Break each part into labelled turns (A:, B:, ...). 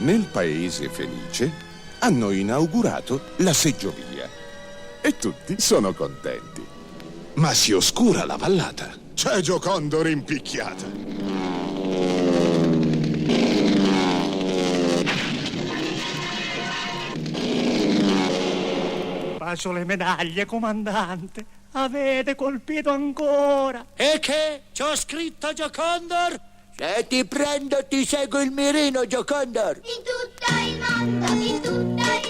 A: Nel paese felice hanno inaugurato la seggiovia e tutti sono contenti. Ma si oscura la vallata. C'è Giocondor impicchiata.
B: Bacio le medaglie, comandante. Avete colpito ancora.
C: E che? C'ho scritto Giocondor?
D: Se ti prendo ti seguo il mirino, Giocondor.
E: In tutto il mondo, nessuno è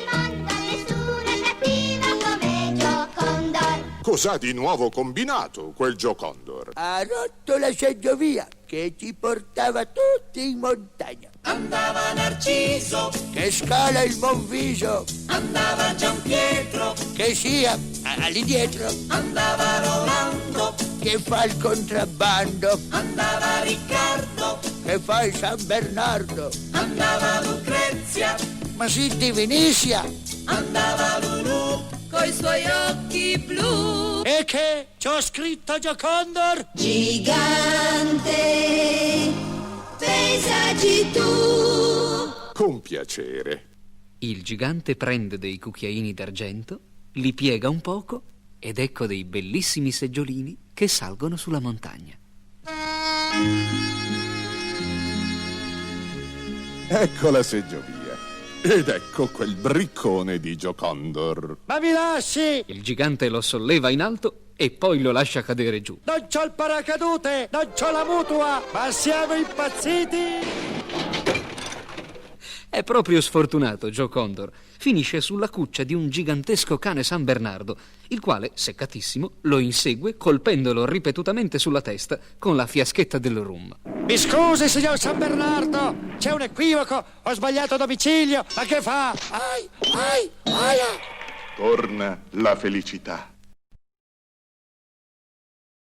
E: cattivo come Giocondor.
A: Cos'ha di nuovo combinato quel Giocondor?
D: Ha rotto la seggiovia che ci portava tutti in montagna.
C: Andava Narciso,
D: Che scala il Monviso,
C: andava Giampietro,
D: che sia all'indietro,
C: andava Rolando,
D: che fa il contrabbando,
C: andava Riccardo,
D: che fa il San Bernardo,
C: andava Lucrezia,
D: ma sì di Venezia.
C: andava Lulù,
F: coi suoi occhi blu.
C: e che? C'ho scritto Giocondor?
F: Gigante, pensaci tu.
A: Con piacere.
G: Il gigante prende dei cucchiaini d'argento, li piega un poco ed ecco dei bellissimi seggiolini che salgono sulla montagna.
A: Ecco la seggiovia. Ed ecco quel briccone di Giocondor.
C: Ma mi lasci!
G: Il gigante lo solleva in alto e poi lo lascia cadere giù.
C: Non c'ho il paracadute, non c'ho la mutua, ma siamo impazziti!
G: È proprio sfortunato Giocondor. Finisce sulla cuccia di un gigantesco cane San Bernardo, il quale, seccatissimo, lo insegue colpendolo ripetutamente sulla testa con la fiaschetta del rum.
C: Mi scusi, signor San Bernardo, c'è un equivoco, ho sbagliato domicilio, ma che fa? Ai, ai, aia!
A: Torna la felicità.